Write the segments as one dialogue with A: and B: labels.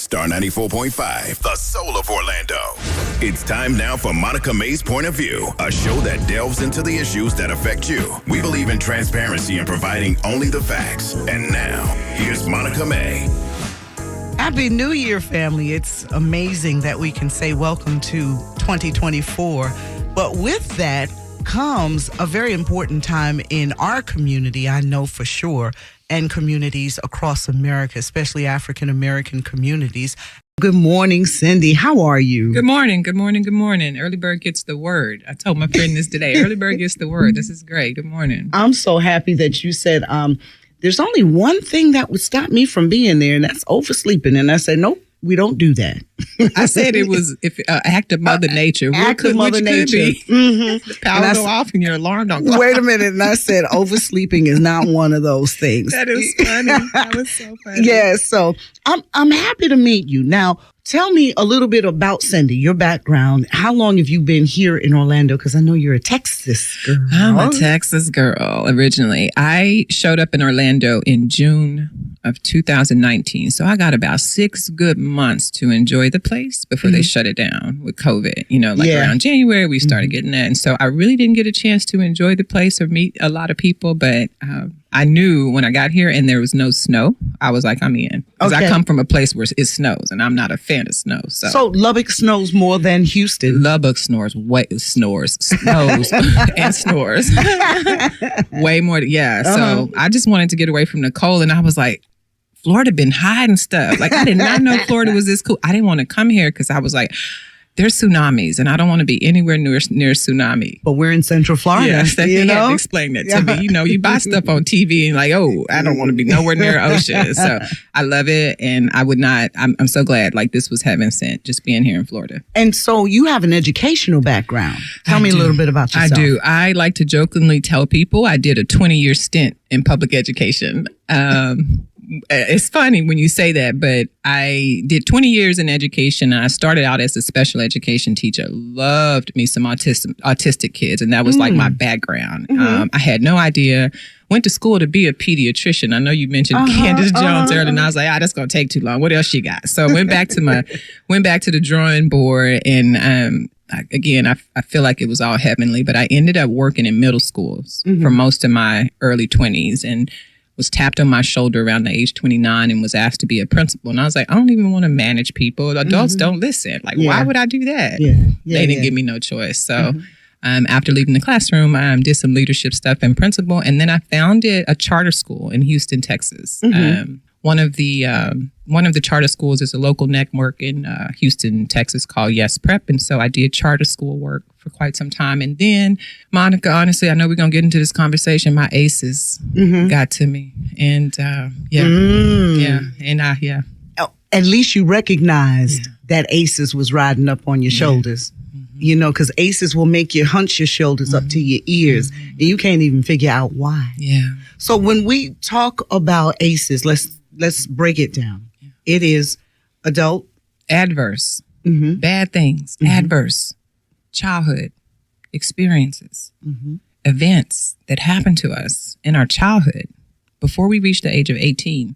A: Star 94.5, the soul of Orlando. It's time now for Monica May's Point of View, a show that delves into the issues that affect you. We believe in transparency and providing only the facts. And now, here's Monica May.
B: Happy New Year, family. It's amazing that we can say welcome to 2024. But with that comes a very important time in our community, I know for sure, and communities across America, especially African American communities. Good morning, Cindy. How are you?
C: Good morning. Good morning. Good morning. Early bird gets the word. I told my friend this today. Early bird gets the word. This is great. Good morning.
B: I'm so happy that you said, there's only one thing that would stop me from being there, and that's oversleeping. And I said, nope, we don't do that.
C: I said it was act of Mother Nature.
B: Act of Mother Nature.
C: Mm-hmm. The power go off and your alarm don't go off.
B: Wait a minute. And I said, oversleeping is not one of those things.
C: That is funny. That was so funny.
B: Yeah, so I'm happy to meet you. Now, tell me a little bit about Cindy, your background. How long have you been here in Orlando? Because I know you're a Texas girl.
C: I'm a Texas girl originally. I showed up in Orlando in June of 2019. So I got about 6 good months to enjoy the place before they shut it down with COVID. You know, around January, we started getting that. And so I really didn't get a chance to enjoy the place or meet a lot of people. But I knew when I got here and there was no snow, I was like, I'm in. Because I come from a place where it snows and I'm not a fan of snow.
B: So Lubbock snows more than Houston.
C: Lubbock snows and snores. Way more. Yeah. So I just wanted to get away from the cold. And I was like, Florida been hiding stuff. Like, I did not know Florida was this cool. I didn't want to come here because I was like, there's tsunamis and I don't want to be anywhere near tsunami.
B: But we're in Central Florida.
C: Yes, they had to explain that to me. You know, you buy stuff on TV and like, oh, I don't want to be nowhere near ocean. So I love it. And I would not, I'm so glad like this was heaven sent, just being here in Florida.
B: And so you have an educational background. Tell me a little bit about yourself.
C: I do. I like to jokingly tell people I did a 20-year stint in public education. It's funny when you say that, but I did 20 years in education. I started out as a special education teacher. Loved me some autistic kids, and that was like my background. I had no idea. Went to school to be a pediatrician. I know you mentioned Candace Jones earlier, and I was like, that's gonna take too long. What else she got? So I went back to the drawing board, and again, I feel like it was all heavenly. But I ended up working in middle schools for most of my early 20s, and was tapped on my shoulder around the age 29 and was asked to be a principal. And I was like, I don't even want to manage people. Adults don't listen. Like, why would I do that? They didn't give me no choice. So after leaving the classroom, I did some leadership stuff in principal. And then I founded a charter school in Houston, Texas. One of the charter schools is a local network in Houston, Texas called Yes Prep. And so I did charter school work for quite some time. And then, Monica, honestly, I know we're going to get into this conversation. My ACEs got to me. And
B: At least you recognized that ACEs was riding up on your shoulders. You know, because ACEs will make you hunch your shoulders up to your ears, and you can't even figure out why.
C: Yeah.
B: So when we talk about ACEs, let's break it down. It is adult,
C: adverse, bad things, adverse, childhood experiences, events that happen to us in our childhood before we reach the age of 18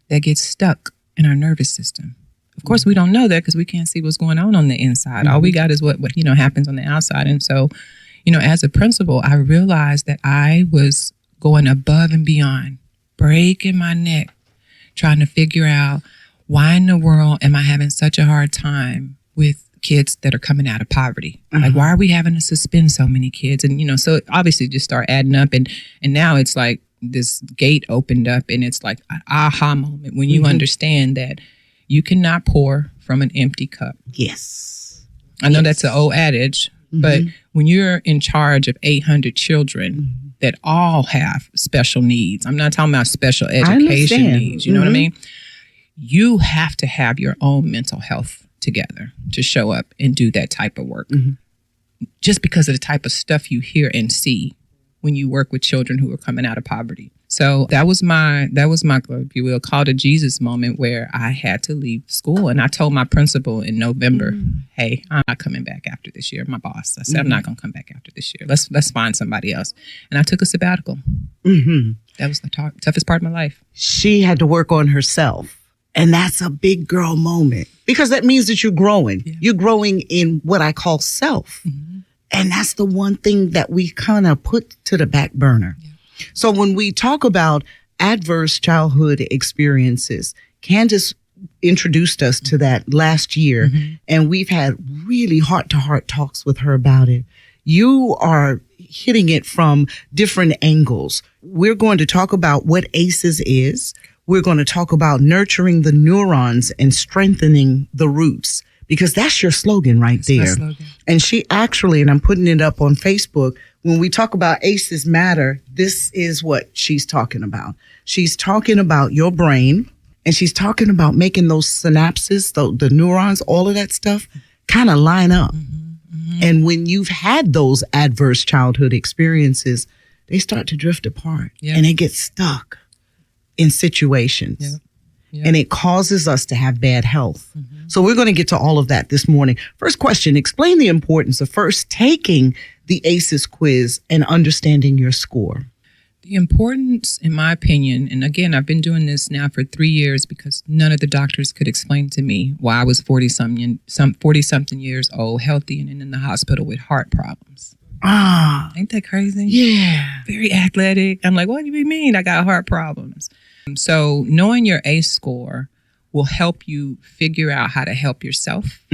C: that get stuck in our nervous system. Of course, we don't know that because we can't see what's going on the inside. All we got is what happens on the outside. And so, as a principal, I realized that I was going above and beyond, breaking my neck, trying to figure out why in the world am I having such a hard time with kids that are coming out of poverty? Like, why are we having to suspend so many kids? And, so obviously just start adding up. And now it's like this gate opened up and it's like an aha moment when you understand that you cannot pour from an empty cup.
B: Yes.
C: I know that's an old adage, but when you're in charge of 800 children that all have special needs, I'm not talking about special education needs, you know what I mean? You have to have your own mental health together to show up and do that type of work. Just because of the type of stuff you hear and see when you work with children who are coming out of poverty. So that was my, if you will, call to Jesus moment where I had to leave school. And I told my principal in November, hey, I'm not coming back after this year. My boss, I said, I'm not going to come back after this year. Let's find somebody else. And I took a sabbatical. That was the toughest part of my life.
B: She had to work on herself. And that's a big girl moment because that means that you're growing. Yeah. You're growing in what I call self. Mm-hmm. And that's the one thing that we kind of put to the back burner. Yeah. So when we talk about adverse childhood experiences, Candace introduced us to that last year, and we've had really heart-to-heart talks with her about it. You are hitting it from different angles. We're going to talk about what ACEs is. We're going to talk about nurturing the neurons and strengthening the roots, because that's your slogan right there. My slogan. And she actually, and I'm putting it up on Facebook, when we talk about ACEs matter, this is what she's talking about. She's talking about your brain, and she's talking about making those synapses, the neurons, all of that stuff kind of line up. And when you've had those adverse childhood experiences, they start to drift apart and they get stuck in situations. And it causes us to have bad health. So we're going to get to all of that this morning. First question, explain the importance of first taking the ACEs quiz and understanding your score.
C: The importance, in my opinion, and again, I've been doing this now for 3 years because none of the doctors could explain to me why I was 40-something years old, healthy, and in the hospital with heart problems. Ain't that crazy?
B: Yeah.
C: Very athletic. I'm like, what do you mean I got heart problems? So knowing your ACE score will help you figure out how to help yourself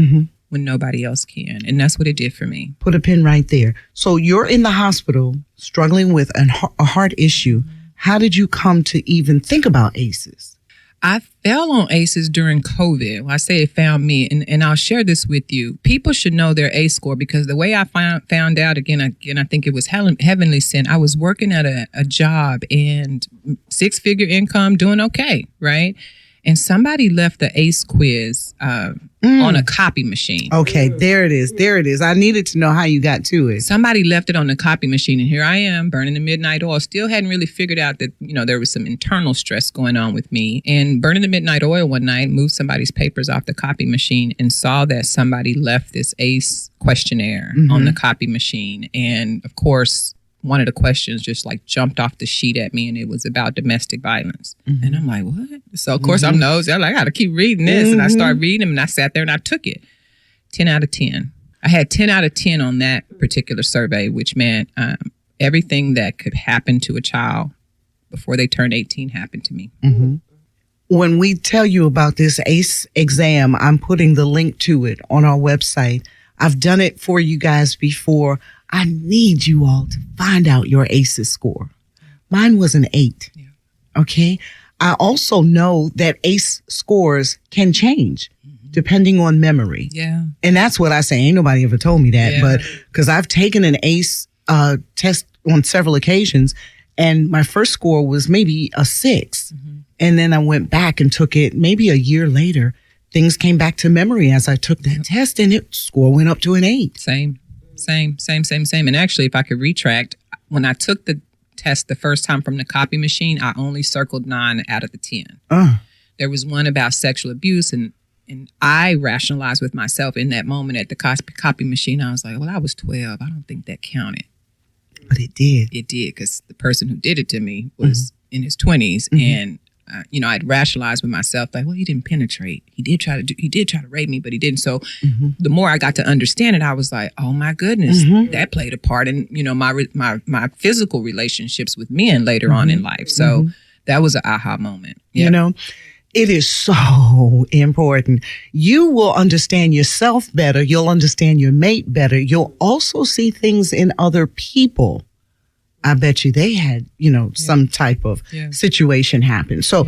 C: when nobody else can. And that's what it did for me.
B: Put a pin right there. So you're in the hospital struggling with a heart issue. How did you come to even think about ACEs?
C: I fell on ACEs during COVID. Well, I say it found me, and I'll share this with you. People should know their ACE score because the way I found out, again, I think it was heavenly sent. I was working at a job and 6-figure income, doing okay, right? And somebody left the ACE quiz on a copy machine.
B: Okay, there it is. There it is. I needed to know how you got to it.
C: Somebody left it on the copy machine, and here I am burning the midnight oil. Still hadn't really figured out that, there was some internal stress going on with me. And burning the midnight oil one night, moved somebody's papers off the copy machine and saw that somebody left this ACE questionnaire on the copy machine. And of course, one of the questions just like jumped off the sheet at me, and it was about domestic violence. And I'm like, what? So of course I'm nosy. I'm like, I got to keep reading this. And I started reading them, and I sat there and I took it. 10 out of 10. I had 10 out of 10 on that particular survey, which meant everything that could happen to a child before they turn 18 happened to me.
B: When we tell you about this ACE exam, I'm putting the link to it on our website. I've done it for you guys before. I need you all to find out your ACEs score. Mine was an 8. Okay. I also know that ACE scores can change depending on memory. And that's what I say. Ain't nobody ever told me that, but because I've taken an ACE test on several occasions, and my first score was maybe a 6. And then I went back and took it maybe a year later. Things came back to memory as I took that test, and it score went up to an 8.
C: Same. And actually, if I could retract, when I took the test the first time from the copy machine, I only circled 9 out of the 10. There was one about sexual abuse, and I rationalized with myself in that moment at the copy machine. I was like, well, I was 12. I don't think that counted.
B: But it did.
C: It did, because the person who did it to me was in his 20s, and I'd rationalize with myself like, well, he didn't penetrate. He did try to rape me, but he didn't. So the more I got to understand it, I was like, oh my goodness, that played a part in, my physical relationships with men later on in life. So that was an aha moment.
B: It is so important. You will understand yourself better. You'll understand your mate better. You'll also see things in other people. I bet you they had, some type of situation happen. So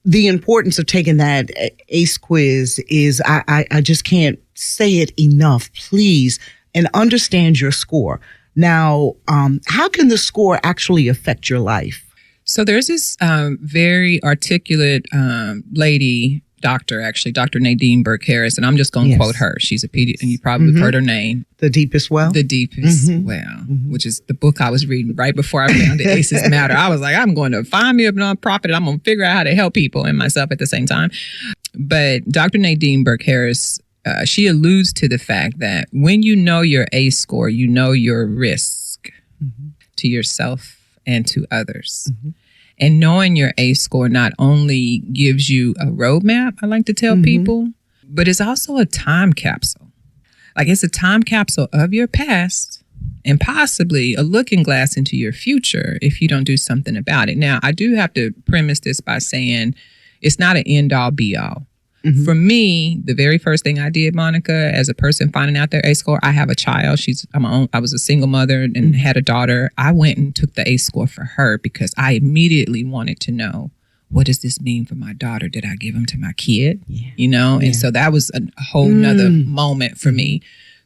B: the importance of taking that ACE quiz is, I just can't say it enough, please, and understand your score. Now, how can the score actually affect your life?
C: So there's this very articulate lady, doctor, actually, Dr. Nadine Burke-Harris, and I'm just going to quote her. She's a pediatrician, and you probably heard her name.
B: The Deepest Well?
C: The Deepest Well, which is the book I was reading right before I found the ACEs Matter. I was like, I'm going to find me a nonprofit, and I'm going to figure out how to help people and myself at the same time. But Dr. Nadine Burke-Harris, she alludes to the fact that when you know your ACE score, you know your risk to yourself and to others. And knowing your ACE score not only gives you a roadmap, I like to tell people, but it's also a time capsule. Like it's a time capsule of your past and possibly a looking glass into your future if you don't do something about it. Now, I do have to premise this by saying it's not an end-all, be-all. For me, the very first thing I did, Monica, as a person finding out their ACE score, I have a child. I was a single mother and had a daughter. I went and took the ACE score for her because I immediately wanted to know, what does this mean for my daughter? Did I give them to my kid? Yeah. You know? And so that was a whole nother moment for me.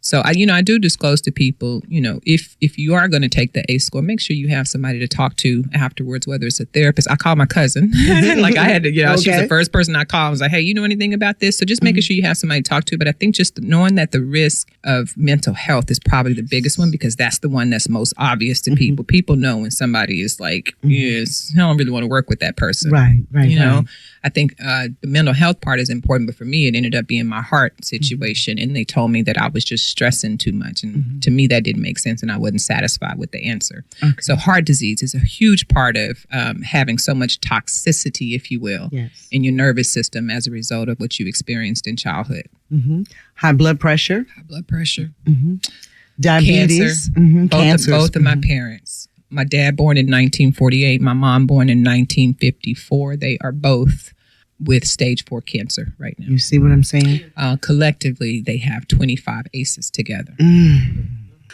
C: So I do disclose to people, if you are going to take the ACE score, make sure you have somebody to talk to afterwards, whether it's a therapist. I call my cousin. Like I had to, She's the first person I called. I was like, hey, you know anything about this? So just making sure you have somebody to talk to. But I think just knowing that the risk of mental health is probably the biggest one because that's the one that's most obvious to people. People know when somebody is like, yes, I don't really want to work with that person.
B: Right.
C: You know, I think the mental health part is important, but for me, it ended up being my heart situation. And they told me that I was just stressing too much. And to me, that didn't make sense. And I wasn't satisfied with the answer. Okay. So heart disease is a huge part of having so much toxicity, if you will, in your nervous system as a result of what you experienced in childhood.
B: High blood pressure. Diabetes.
C: Cancer. Both of my parents. My dad born in 1948. My mom born in 1954. They are both with stage 4 cancer right now.
B: You see what I'm saying?
C: Collectively, they have 25 ACEs together.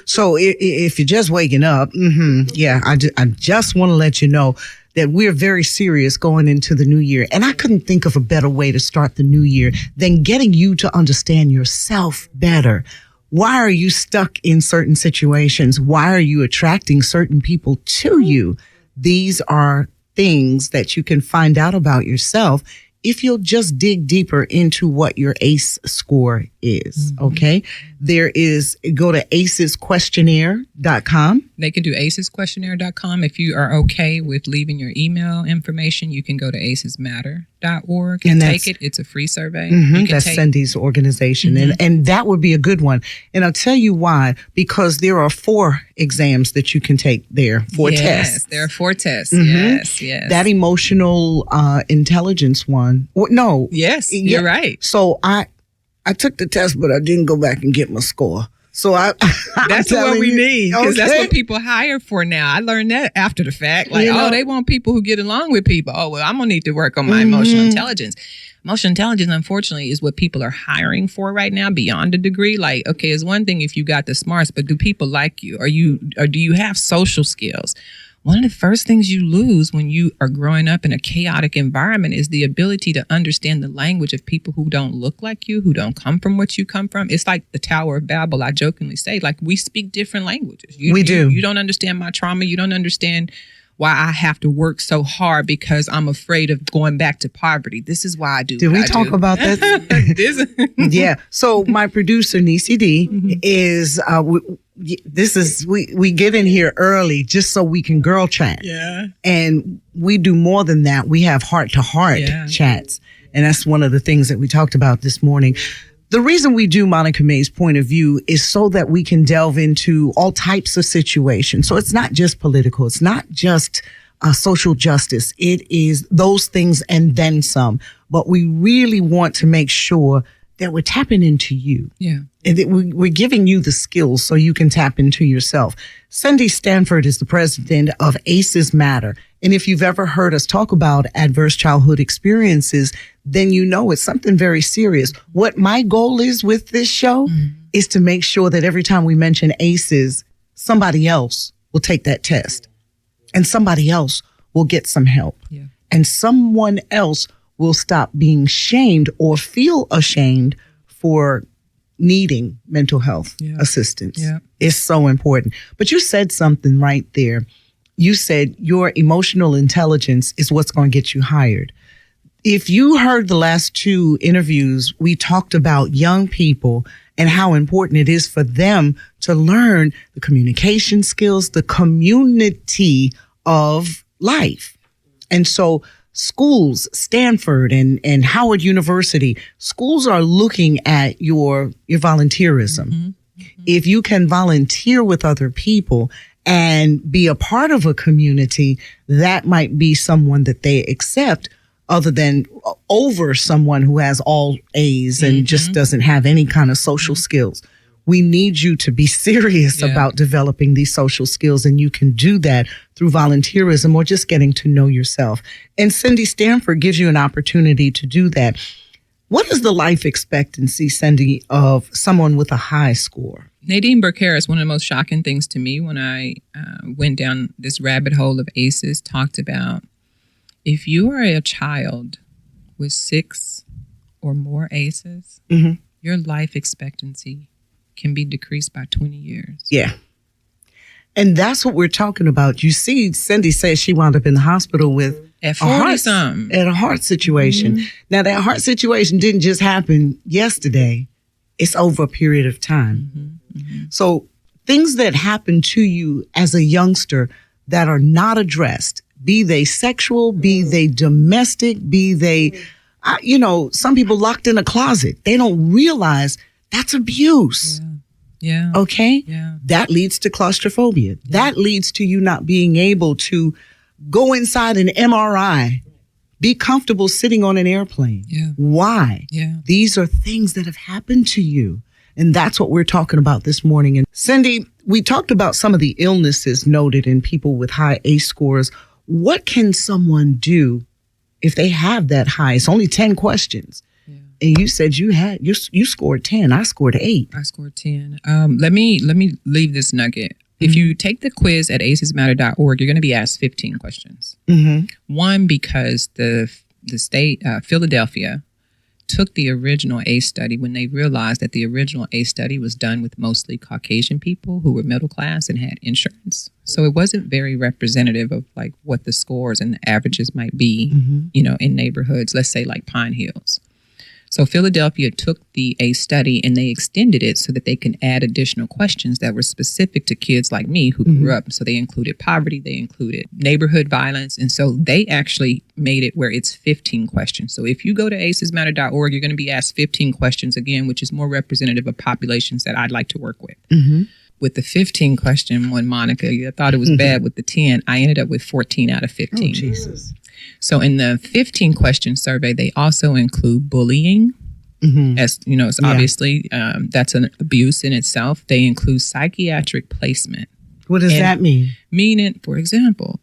B: So if you're just waking up, I just want to let you know that we're very serious going into the new year. And I couldn't think of a better way to start the new year than getting you to understand yourself better. Why are you stuck in certain situations? Why are you attracting certain people to you? These are things that you can find out about yourself if you'll just dig deeper into what your ACE score is. Okay. Go to acesquestionnaire.com.
C: They can do acesquestionnaire.com. If you are okay with leaving your email information, you can go to acesmatter.org and take it. It's a free survey.
B: That's Cindy's organization. And that would be a good one. And I'll tell you why, because there are 4 exams that you can take there, 4 tests.
C: Yes, there are 4 tests. Yes.
B: That emotional intelligence one. No.
C: Yes, you're right.
B: So I took the test, but I didn't go back and get my score. So
C: that's what we need, because that's what people hire for now. I learned that after the fact. Like, they want people who get along with people. Oh, well, I'm going to need to work on my emotional intelligence. Emotional intelligence, unfortunately, is what people are hiring for right now beyond a degree. Like, okay, it's one thing if you got the smarts, but do people like you? Or do you have social skills? One of the first things you lose when you are growing up in a chaotic environment is the ability to understand the language of people who don't look like you, who don't come from what you come from. It's like the Tower of Babel. I jokingly say, like, we speak different languages. We do. You don't understand my trauma. You don't understand why I have to work so hard because I'm afraid of going back to poverty. This is why I do.
B: Did we talk about this? Yeah. So my producer, Nisi D, is we get in here early just so we can girl chat.
C: Yeah.
B: And we do more than that. We have heart to heart chats. And that's one of the things that we talked about this morning. The reason we do Monica May's Point of View is so that we can delve into all types of situations. So it's not just political. It's not just social justice. It is those things and then some. But we really want to make sure that we're tapping into you.
C: Yeah.
B: And that we're giving you the skills so you can tap into yourself. Cindy Stanford is the president of ACEs Matter. And if you've ever heard us talk about adverse childhood experiences, then you know it's something very serious. What my goal is with this show is to make sure that every time we mention ACEs, somebody else will take that test and somebody else will get some help.
C: Yeah.
B: And someone else will stop being shamed or feel ashamed for needing mental health assistance.
C: Yeah.
B: It's so important. But you said something right there. You said your emotional intelligence is what's going to get you hired. If you heard the last 2 interviews, we talked about young people and how important it is for them to learn the communication skills, the community of life. And so schools, Stanford and Howard University, schools are looking at your volunteerism. If you can volunteer with other people and be a part of a community, that might be someone that they accept other than over someone who has all A's and just doesn't have any kind of social skills. We need you to be serious about developing these social skills, and you can do that through volunteerism or just getting to know yourself. And Cindy Stanford gives you an opportunity to do that. What is the life expectancy, Cindy, of someone with a high score?
C: Nadine Burke Harris, one of the most shocking things to me when I went down this rabbit hole of ACEs, talked about if you are a child with 6 or more ACEs, your life expectancy can be decreased by 20 years.
B: Yeah. And that's what we're talking about. You see, Cindy says she wound up in the hospital with
C: at 40-something.
B: At a heart situation. Now, that heart situation didn't just happen yesterday. It's over a period of time. So things that happen to you as a youngster that are not addressed, be they sexual, be they domestic, be they, some people locked in a closet. They don't realize that's abuse.
C: Yeah.
B: Okay?
C: Yeah.
B: That leads to claustrophobia. That leads to you not being able to go inside an MRI, be comfortable sitting on an airplane.
C: Yeah.
B: Why?
C: Yeah.
B: These are things that have happened to you. And that's what we're talking about this morning. And Cindy, we talked about some of the illnesses noted in people with high ACE scores. What can someone do if they have that high? It's only 10 questions. And you said you scored 10. I scored 8.
C: I scored 10. Let me leave this nugget. If you take the quiz at acesmatter.org, you're going to be asked 15 questions. One, because the state, Philadelphia, took the original ACE study when they realized that the original ACE study was done with mostly Caucasian people who were middle class and had insurance. So it wasn't very representative of like what the scores and the averages might be, in neighborhoods, let's say like Pine Hills. So Philadelphia took the ACE study and they extended it so that they can add additional questions that were specific to kids like me who grew up. So they included poverty, they included neighborhood violence. And so they actually made it where it's 15 questions. So if you go to acesmatter.org, you're going to be asked 15 questions again, which is more representative of populations that I'd like to work with. With the 15 question one, Monica, I thought it was bad with the 10. I ended up with 14 out of 15.
B: Oh, Jesus.
C: So in the 15 question survey, they also include bullying. As you know, it's obviously that's an abuse in itself. They include psychiatric placement.
B: What does that mean?
C: Meaning, for example,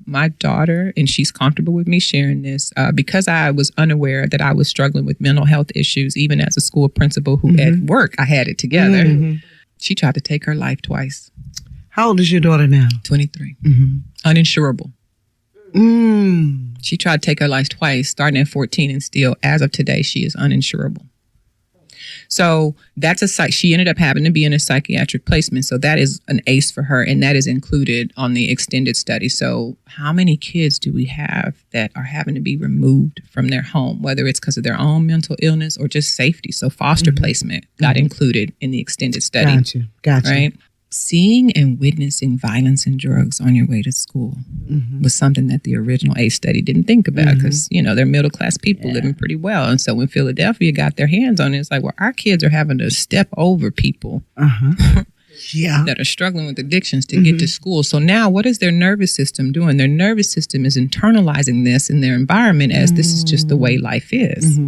C: my daughter, and she's comfortable with me sharing this, because I was unaware that I was struggling with mental health issues, even as a school principal who at work, I had it together. She tried to take her life twice.
B: How old is your daughter now?
C: 23. Uninsurable. She tried to take her life twice, starting at 14, and still, as of today, she is uninsurable. So that's she ended up having to be in a psychiatric placement. So that is an ACE for her, and that is included on the extended study. So how many kids do we have that are having to be removed from their home, whether it's because of their own mental illness or just safety? So foster placement got included in the extended study.
B: Gotcha.
C: Right? Seeing and witnessing violence and drugs on your way to school was something that the original ACE study didn't think about because, they're middle-class people living pretty well. And so when Philadelphia got their hands on it, it's like, well, our kids are having to step over people that are struggling with addictions to get to school. So now what is their nervous system doing? Their nervous system is internalizing this in their environment as this is just the way life is.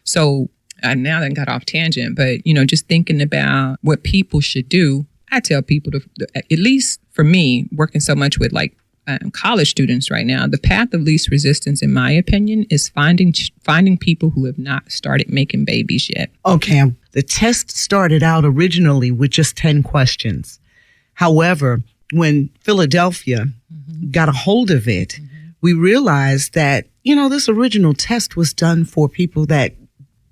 C: So now that got off tangent, but, just thinking about what people should do, I tell people at least for me, working so much with college students right now, the path of least resistance, in my opinion, is finding people who have not started making babies yet.
B: Okay. The test started out originally with just 10 questions. However, when Philadelphia got a hold of it, we realized that, this original test was done for people that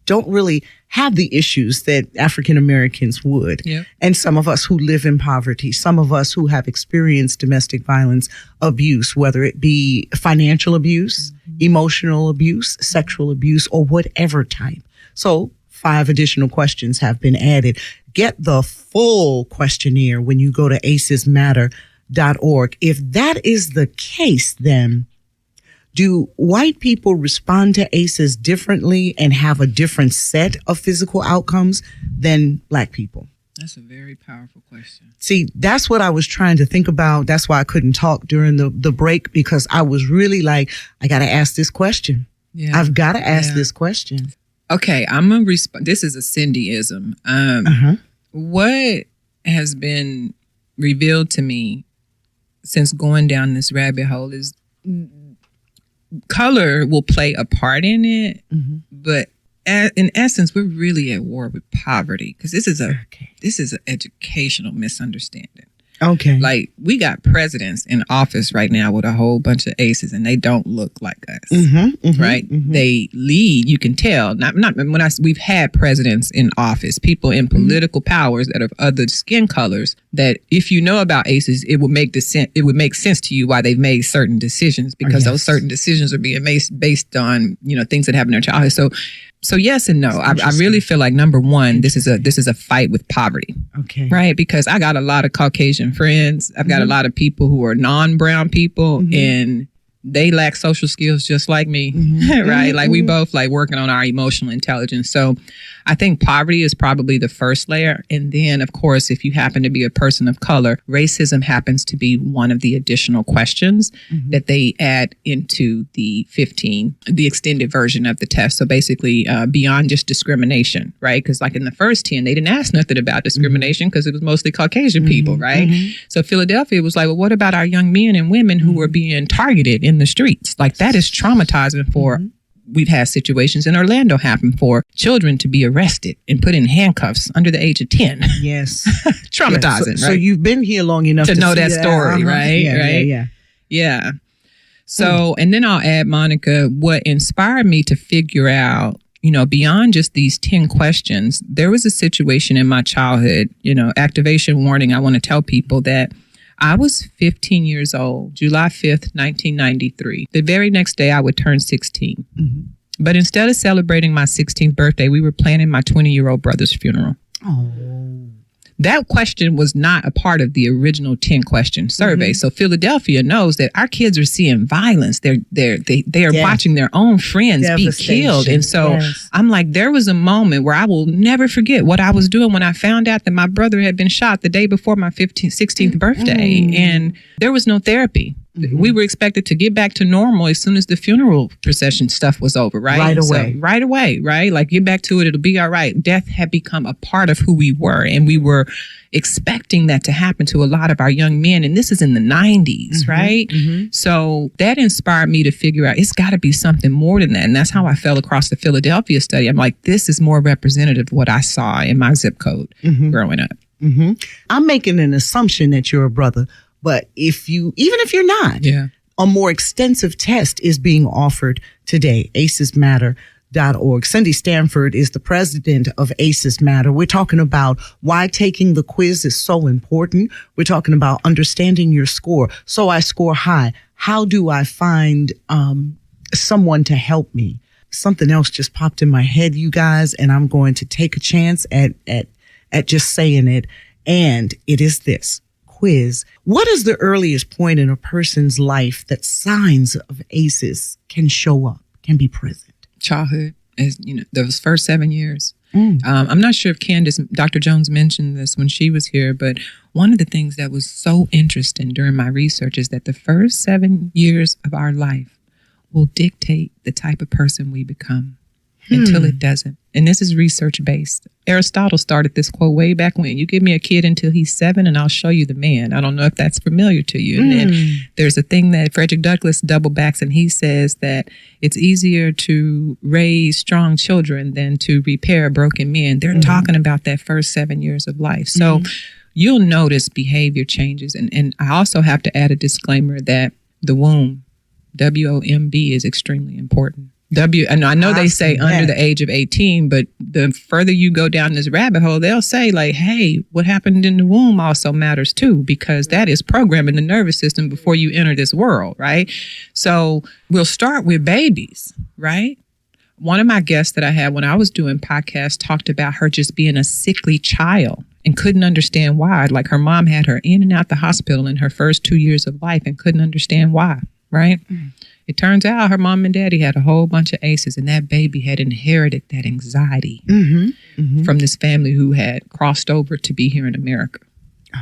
B: don't really have the issues that African Americans would. Yep. And some of us who live in poverty, some of us who have experienced domestic violence abuse, whether it be financial abuse, emotional abuse, sexual abuse, or whatever type. So 5 additional questions have been added. Get the full questionnaire when you go to acesmatter.org. If that is the case, then do white people respond to ACEs differently and have a different set of physical outcomes than Black people?
C: That's a very powerful question.
B: See, that's what I was trying to think about. That's why I couldn't talk during the break, because I was really like, I got to ask this question. Yeah. I've got to ask this question.
C: Okay, I'm going to respond. This is a Cindyism. What has been revealed to me since going down this rabbit hole is color will play a part in it, but in essence, we're really at war with poverty, because this is an educational misunderstanding.
B: Okay.
C: Like, we got presidents in office right now with a whole bunch of aces, and they don't look like us, right? They lead, you can tell. We've had presidents in office, people in political powers that are of other skin colors, that if you know about aces, it would make sense to you why they've made certain decisions, because those certain decisions are being based on, things that happen in their childhood. So yes and no. I really feel like, number one, this is a fight with poverty.
B: Okay.
C: Right? Because I got a lot of Caucasian friends. I've got a lot of people who are non-brown people, and they lack social skills just like me. Right? Like, we both like working on our emotional intelligence. So I think poverty is probably the first layer. And then, of course, if you happen to be a person of color, racism happens to be one of the additional questions that they add into the extended version of the test. So basically, beyond just discrimination, right? Because like in the first 10, they didn't ask nothing about discrimination because it was mostly Caucasian people, right? So Philadelphia was like, well, what about our young men and women who were being targeted in the streets? Like, that is traumatizing for we've had situations in Orlando happen for children to be arrested and put in handcuffs under the age of 10.
B: Yes.
C: Traumatizing, right?
B: So you've been here long enough
C: to know that story, right? Yeah. So, and then I'll add, Monica, what inspired me to figure out, beyond just these 10 questions, there was a situation in my childhood, activation warning. I want to tell people that I was 15 years old, July 5th, 1993. The very next day, I would turn 16. But instead of celebrating my 16th birthday, we were planning my 20-year-old brother's funeral.
B: Oh.
C: That question was not a part of the original 10-question survey. So Philadelphia knows that our kids are seeing violence. They are watching their own friends be killed. And so I'm like, there was a moment where I will never forget what I was doing when I found out that my brother had been shot the day before my 16th birthday. And there was no therapy. We were expected to get back to normal as soon as the funeral procession stuff was over, right? Right away, right? Like, get back to it. It'll be all right. Death had become a part of who we were, and we were expecting that to happen to a lot of our young men. And this is in the 90s, right? So that inspired me to figure out it's got to be something more than that. And that's how I fell across the Philadelphia study. I'm like, this is more representative of what I saw in my zip code growing up.
B: I'm making an assumption that you're a brother. But even if you're not, a more extensive test is being offered today, acesmatter.org. Cindy Stanford is the president of Aces Matter. We're talking about why taking the quiz is so important. We're talking about understanding your score. So I score high. How do I find someone to help me? Something else just popped in my head, you guys, and I'm going to take a chance at just saying it. And it is this. Quiz. What is the earliest point in a person's life that signs of ACEs can show up, can be present?
C: Childhood, those first 7 years. I'm not sure if Dr. Jones mentioned this when she was here, but one of the things that was so interesting during my research is that the first 7 years of our life will dictate the type of person we become until it doesn't. And this is research-based. Aristotle started this quote way back when. You give me a kid until he's 7 and I'll show you the man. I don't know if that's familiar to you. And then there's a thing that Frederick Douglass double backs, and he says that it's easier to raise strong children than to repair broken men. They're talking about that first 7 years of life. So you'll notice behavior changes. And I also have to add a disclaimer that the womb, WOMB, is extremely important. And I know they say under the age of 18, but the further you go down this rabbit hole, they'll say like, hey, what happened in the womb also matters too, because that is programming the nervous system before you enter this world, right? So we'll start with babies, right? One of my guests that I had when I was doing podcasts talked about her just being a sickly child and couldn't understand why. Like, her mom had her in and out the hospital in her first 2 years of life and couldn't understand why, right? It turns out her mom and daddy had a whole bunch of ACEs, and that baby had inherited that anxiety from this family who had crossed over to be here in America.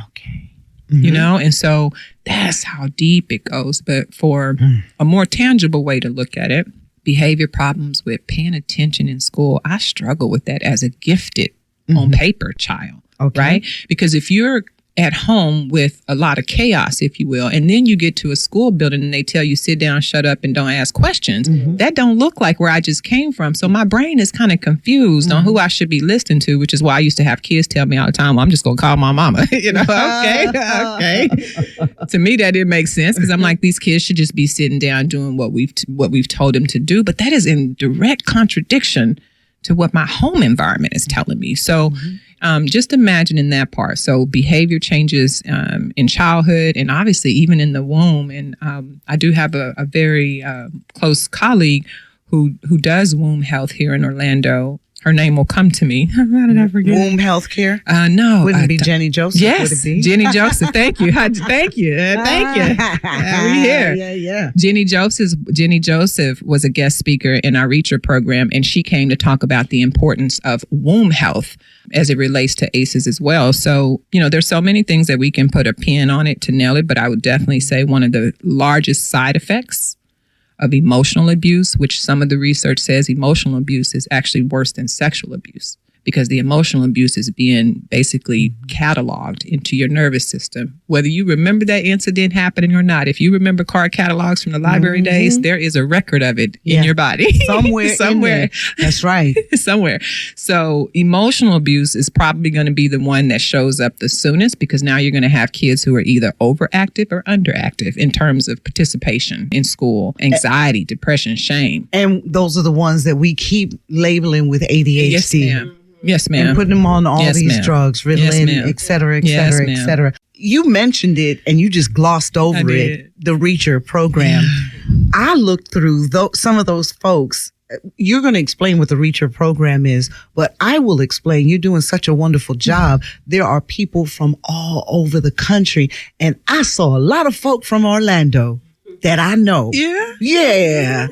B: Okay.
C: You know, and so that's how deep it goes. But for a more tangible way to look at it, behavior problems with paying attention in school, I struggle with that as a gifted on paper child, right? Because if you're at home with a lot of chaos, if you will, and then you get to a school building and they tell you sit down, shut up, and don't ask questions, that don't look like where I just came from. So my brain is kind of confused on who I should be listening to, which is why I used to have kids tell me all the time, well, I'm just going to call my mama. You know, okay. To me, that didn't make sense because I'm like, these kids should just be sitting down doing what we've told them to do. But that is in direct contradiction to what my home environment is telling me. So just imagining that part. So behavior changes in childhood and obviously even in the womb. And I do have a very close colleague who does womb health here in Orlando. Her name will come to me. How did I forget?
B: Womb health care?
C: No.
B: Wouldn't it be Jenny Joseph?
C: Yes,
B: would it be?
C: Jenny Joseph. Thank you. Thank you. We here.
B: Yeah.
C: Jenny Joseph was a guest speaker in our Reacher program, and she came to talk about the importance of womb health as it relates to ACEs as well. So, you know, there's so many things that we can put a pin on it to nail it, but I would definitely say one of the largest side effects of emotional abuse, which some of the research says emotional abuse is actually worse than sexual abuse because the emotional abuse is being basically cataloged into your nervous system. Whether you remember that incident happening or not, if you remember card catalogs from the library days, there is a record of it in your body.
B: Somewhere. In there. That's right.
C: Somewhere. So emotional abuse is probably going to be the one that shows up the soonest because now you're going to have kids who are either overactive or underactive in terms of participation in school, anxiety, depression, shame.
B: And those are the ones that we keep labeling with ADHD.
C: Yes, ma'am. Yes, ma'am.
B: And putting them on all these drugs, Ritalin, et cetera, et cetera, et cetera. You mentioned it and you just glossed over it, the Reacher program. I looked through some of those folks. You're going to explain what the Reacher program is, but I will explain. You're doing such a wonderful job. There are people from all over the country, and I saw a lot of folk from Orlando that I know. Yeah.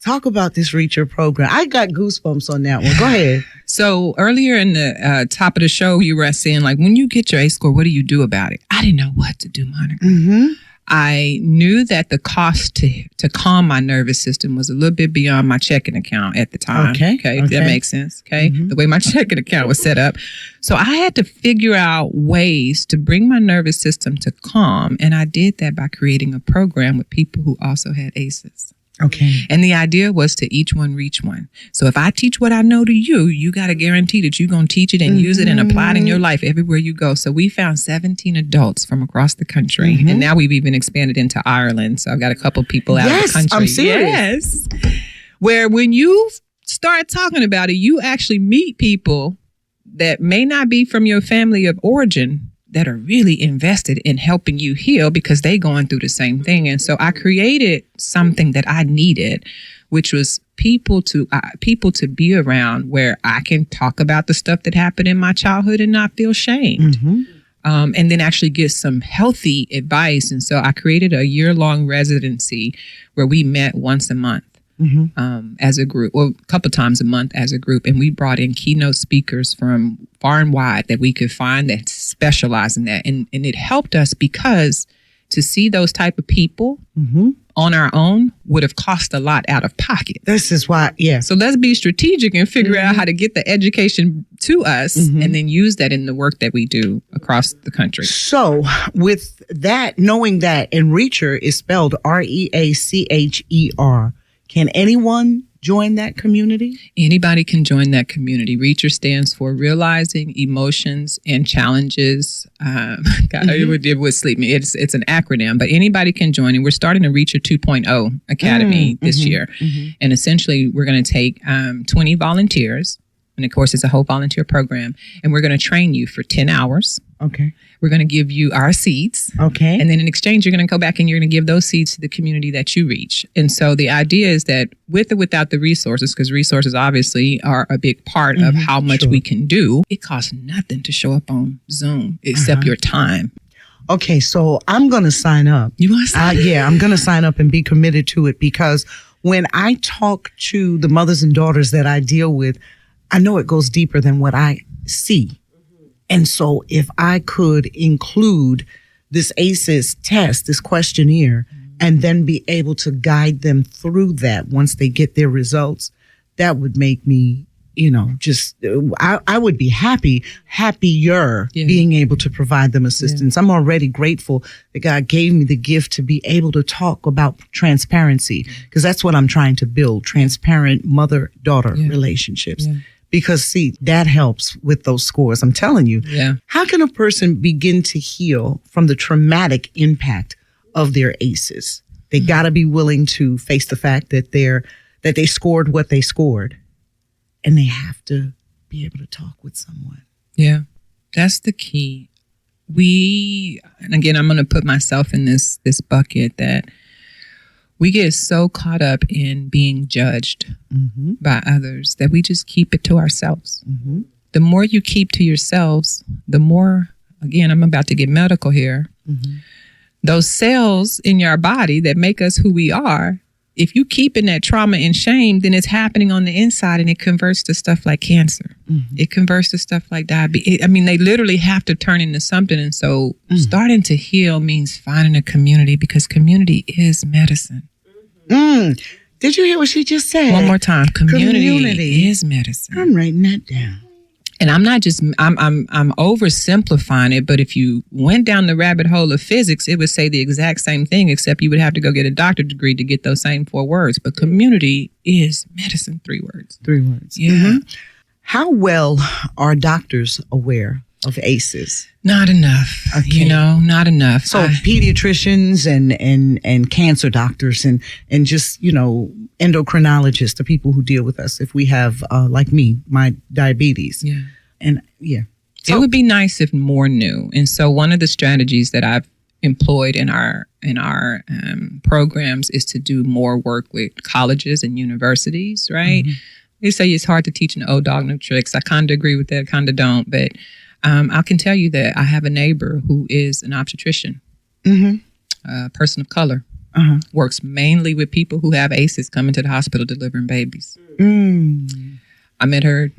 B: Talk about this Reacher program. I got goosebumps on that one. Go ahead.
C: So earlier in the top of the show, you were saying, like, when you get your ACE score, what do you do about it? I didn't know what to do, Monica. I knew that the cost to calm my nervous system was a little bit beyond my checking account at the time. Okay. That makes sense. Okay. The way my checking account was set up. So I had to figure out ways to bring my nervous system to calm. And I did that by creating a program with people who also had ACEs.
B: Okay.
C: And the idea was to each one reach one. So if I teach what I know to you, you got to guarantee that you're going to teach it and use it and apply it in your life everywhere you go. So we found 17 adults from across the country. And now we've even expanded into Ireland. So I've got a couple people out of the country.
B: I'm serious.
C: Yes. Where when you start talking about it, you actually meet people that may not be from your family of origin that are really invested in helping you heal because they going through the same thing. And so I created something that I needed, which was people to be around where I can talk about the stuff that happened in my childhood and not feel shamed. And then actually get some healthy advice. And so I created a year-long residency where we met once a month. As a group, or a couple times a month as a group. And we brought in keynote speakers from far and wide that we could find that specialize in that. And it helped us because to see those type of people on our own would have cost a lot out of pocket.
B: This is why, So
C: let's be strategic and figure out how to get the education to us and then use that in the work that we do across the country.
B: So with that, knowing that, and Reacher is spelled REACHER, can anyone join that community?
C: Anybody can join that community. Reacher stands for Realizing Emotions and Challenges. It would sleep me. It's an acronym, but anybody can join. And we're starting a Reacher 2.0 Academy this year. And essentially, we're going to take 20 volunteers. And of course, it's a whole volunteer program. And we're going to train you for 10 hours.
B: Okay.
C: We're going to give you our seeds.
B: Okay.
C: And then in exchange, you're going to go back and you're going to give those seeds to the community that you reach. And so the idea is that with or without the resources, because resources obviously are a big part of how much we can do, it costs nothing to show up on Zoom except your time.
B: Okay, so I'm going to sign up.
C: You want to sign up?
B: Yeah, I'm going to sign up and be committed to it, because when I talk to the mothers and daughters that I deal with, I know it goes deeper than what I see. And so if I could include this ACEs test, this questionnaire, and then be able to guide them through that once they get their results, that would make me, I would be happier being able to provide them assistance. I'm already grateful that God gave me the gift to be able to talk about transparency, because that's what I'm trying to build, transparent mother-daughter relationships. Yeah. Because, see, that helps with those scores. I'm telling you, how can a person begin to heal from the traumatic impact of their ACEs? They got to be willing to face the fact that they scored what they scored, and they have to be able to talk with someone.
C: Yeah, that's the key. And again, I'm going to put myself in this bucket that we get so caught up in being judged by others that we just keep it to ourselves. Mm-hmm. The more you keep to yourselves, the more, again, I'm about to get medical here, those cells in your body that make us who we are, if you keep in that trauma and shame, then it's happening on the inside, and it converts to stuff like cancer. It converts to stuff like diabetes. They literally have to turn into something. And so starting to heal means finding a community, because community is medicine.
B: Did you hear what she just said?
C: One more time. Community is medicine.
B: I'm writing that down.
C: And I'm oversimplifying it, but if you went down the rabbit hole of physics, it would say the exact same thing, except you would have to go get a doctorate degree to get those same 4 words. But community is medicine, 3 words.
B: 3 words.
C: Yeah.
B: Mm-hmm. How well are doctors aware of ACEs?
C: Not enough. Okay. Not enough.
B: So pediatricians and cancer doctors and just, endocrinologists, the people who deal with us, if we have, like me, my diabetes.
C: Yeah.
B: And yeah.
C: So, it would be nice if more knew. And so one of the strategies that I've employed in our programs is to do more work with colleges and universities, right? They say it's hard to teach an old dog new tricks. I kind of agree with that, kind of don't. But I can tell you that I have a neighbor who is an obstetrician, a person of color, works mainly with people who have ACEs coming to the hospital delivering babies. I met her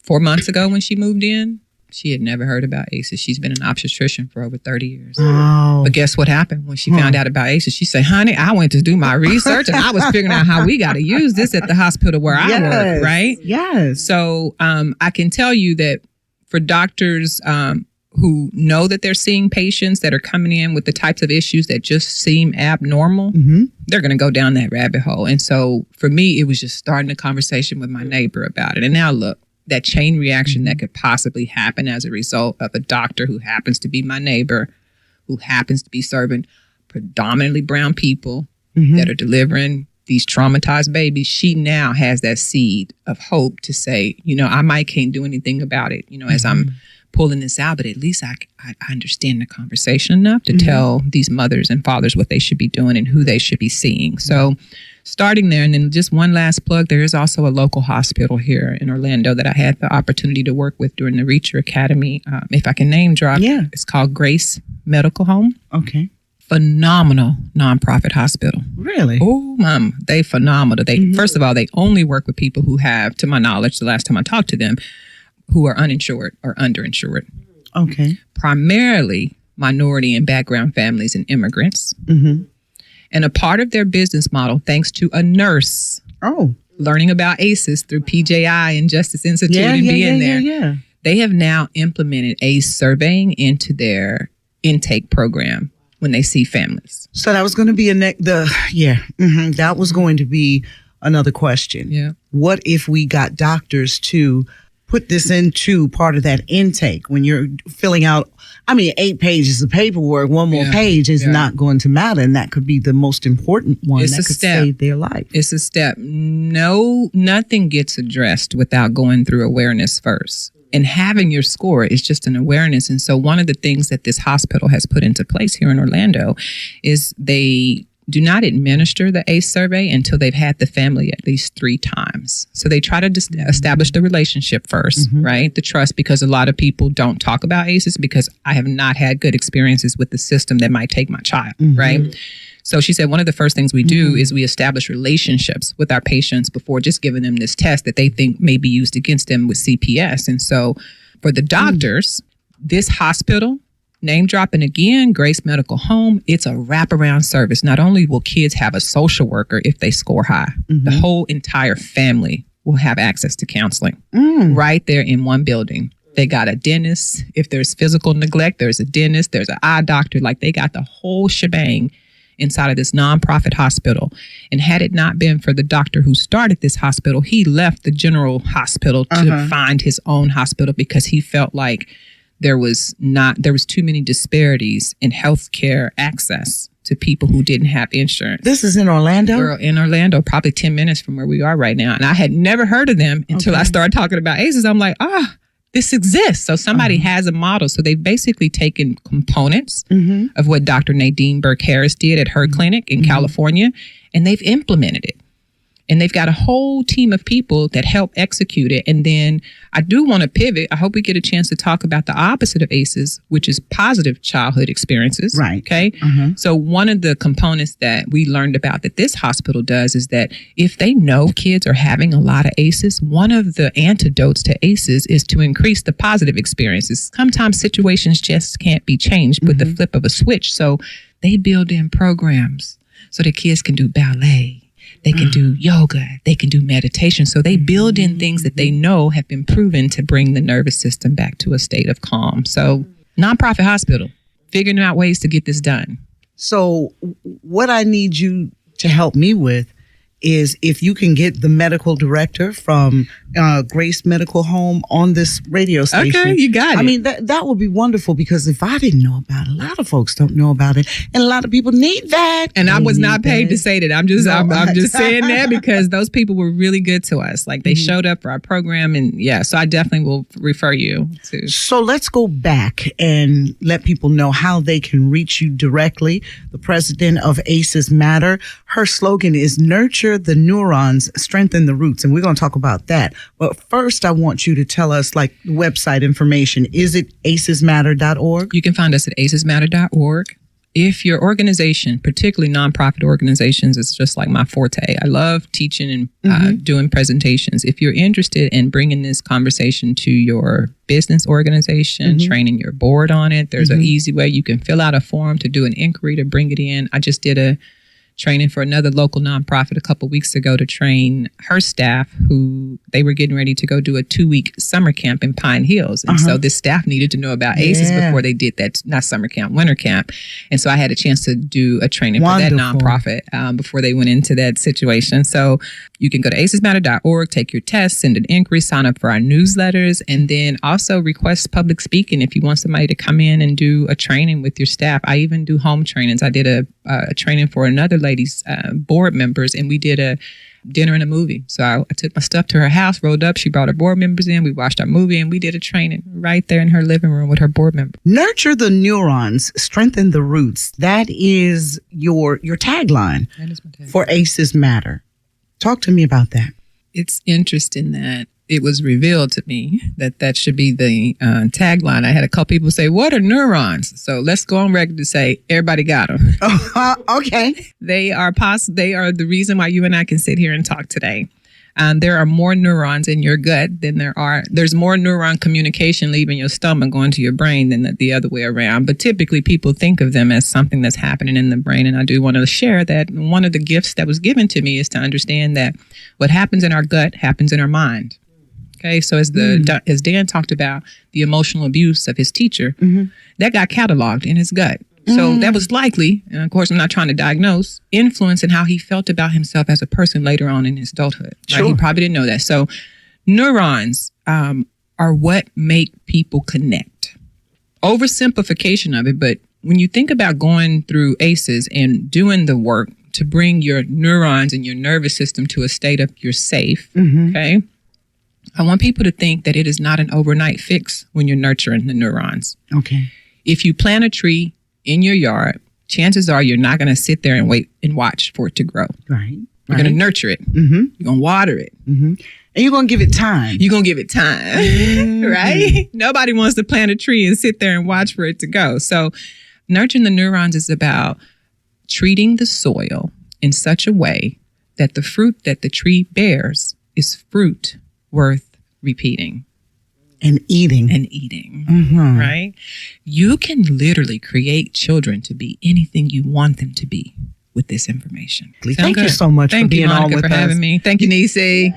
C: 4 months ago when she moved in. She had never heard about ACEs. She's been an obstetrician for over 30 years.
B: Oh.
C: But guess what happened when she found out about ACEs? She said, honey, I went to do my research and I was figuring out how we got to use this at the hospital where I work, right?
B: Yes.
C: So I can tell you that for doctors who know that they're seeing patients that are coming in with the types of issues that just seem abnormal, they're going to go down that rabbit hole. And so for me, it was just starting a conversation with my neighbor about it. And now look, that chain reaction that could possibly happen as a result of a doctor who happens to be my neighbor, who happens to be serving predominantly brown people that are delivering these traumatized babies, she now has that seed of hope to say, I can't do anything about it, as I'm pulling this out, but at least I understand the conversation enough to tell these mothers and fathers what they should be doing and who they should be seeing. So starting there, and then just one last plug, there is also a local hospital here in Orlando that I had the opportunity to work with during the Reacher Academy. If I can name drop, it's called Grace Medical Home.
B: Okay.
C: Phenomenal nonprofit hospital.
B: Really?
C: Oh, Mom, they phenomenal. They first of all, they only work with people who have, to my knowledge, the last time I talked to them, who are uninsured or underinsured.
B: Okay.
C: Primarily minority and background families and immigrants. And a part of their business model, thanks to a nurse learning about ACEs through PJI and Justice Institute and being there, they have now implemented ACE surveying into their intake program when they see families.
B: So that was going to be that was going to be another question.
C: Yeah.
B: What if we got doctors to put this into part of that intake when you're filling out, 8 pages of paperwork, one more page is not going to matter. And that could be the most important one that could save their life.
C: It's a step. No, nothing gets addressed without going through awareness first. And having your score is just an awareness. And so one of the things that this hospital has put into place here in Orlando is they do not administer the ACE survey until they've had the family at least 3 times. So they try to establish the relationship first, right? The trust, because a lot of people don't talk about ACEs because I have not had good experiences with the system that might take my child, right? So she said one of the first things we do is we establish relationships with our patients before just giving them this test that they think may be used against them with CPS. And so for the doctors, this hospital, name dropping again, Grace Medical Home, it's a wraparound service. Not only will kids have a social worker if they score high, the whole entire family will have access to counseling right there in one building. They got a dentist. If there's physical neglect, there's a dentist, there's an eye doctor. Like they got the whole shebang inside of this nonprofit hospital. And had it not been for the doctor who started this hospital, he left the general hospital to find his own hospital because he felt like there was too many disparities in healthcare access to people who didn't have insurance.
B: This is in Orlando?
C: Girl, in Orlando, probably 10 minutes from where we are right now. And I had never heard of them until I started talking about ACEs. I'm like, this exists. So somebody has a model. So they've basically taken components of what Dr. Nadine Burke Harris did at her clinic in California, and they've implemented it. And they've got a whole team of people that help execute it. And then I do want to pivot. I hope we get a chance to talk about the opposite of ACEs, which is positive childhood experiences.
B: Right.
C: Okay. So one of the components that we learned about that this hospital does is that if they know kids are having a lot of ACEs, one of the antidotes to ACEs is to increase the positive experiences. Sometimes situations just can't be changed with the flip of a switch. So they build in programs so that kids can do ballet. They can do yoga. They can do meditation. So they build in things that they know have been proven to bring the nervous system back to a state of calm. So nonprofit hospital, figuring out ways to get this done.
B: So what I need you to help me with is if you can get the medical director from Grace Medical Home on this radio station.
C: Okay, you got it.
B: I mean, that would be wonderful because if I didn't know about it, a lot of folks don't know about it. And a lot of people need that.
C: And I was not paid to say that. I'm just saying that because those people were really good to us. Like they showed up for our program and so I definitely will refer you to.
B: So let's go back and let people know how they can reach you directly. The president of ACEs Matter, her slogan is nurture the neurons, strengthen the roots. And we're going to talk about that. But first, I want you to tell us like website information. Is it acesmatter.org?
C: You can find us at acesmatter.org. If your organization, particularly nonprofit organizations, is just like my forte. I love teaching and doing presentations. If you're interested in bringing this conversation to your business organization, training your board on it, there's an easy way. You can fill out a form to do an inquiry to bring it in. I just did a training for another local nonprofit a couple weeks ago to train her staff who they were getting ready to go do a 2-week summer camp in Pine Hills. And so this staff needed to know about ACEs before they did that, not summer camp, winter camp. And so I had a chance to do a training for that nonprofit before they went into that situation. So you can go to acesmatter.org, take your test, send an inquiry, sign up for our newsletters, and then also request public speaking if you want somebody to come in and do a training with your staff. I even do home trainings. I did a training for another lady's board members, and we did a dinner and a movie. So I took my stuff to her house, rolled up. She brought her board members in. We watched our movie, and we did a training right there in her living room with her board member. Nurture the neurons, strengthen the roots. That is your tagline for ACEs Matter. Talk to me about that. It's interesting that it was revealed to me that should be the tagline. I had a couple people say, what are neurons? So let's go on record to say everybody got them. Okay. They are the reason why you and I can sit here and talk today. There are more neurons in your gut than there's more neuron communication leaving your stomach going to your brain than the other way around. But typically people think of them as something that's happening in the brain. And I do want to share that one of the gifts that was given to me is to understand that what happens in our gut happens in our mind. Okay, so as Dan talked about the emotional abuse of his teacher, that got cataloged in his gut. So that was likely, and of course I'm not trying to diagnose, influence in how he felt about himself as a person later on in his adulthood. Right? Sure. He probably didn't know that. So neurons are what make people connect. Oversimplification of it, but when you think about going through ACEs and doing the work to bring your neurons and your nervous system to a state of you're safe, okay? I want people to think that it is not an overnight fix when you're nurturing the neurons. Okay. If you plant a tree in your yard chances are you're not going to sit there and wait and watch for it to grow.
B: Right.
C: You're going to nurture it. You're going to water it.
B: And you're going to give it time.
C: You're going to give it time, right? Nobody wants to plant a tree and sit there and watch for it to go. So nurturing the neurons is about treating the soil in such a way that the fruit that the tree bears is fruit worth repeating.
B: And eating.
C: Right? You can literally create children to be anything you want them to be with this information.
B: Thank you so much for being on with us.
C: Thank you, Monica, for having me. Thank you, Nisi.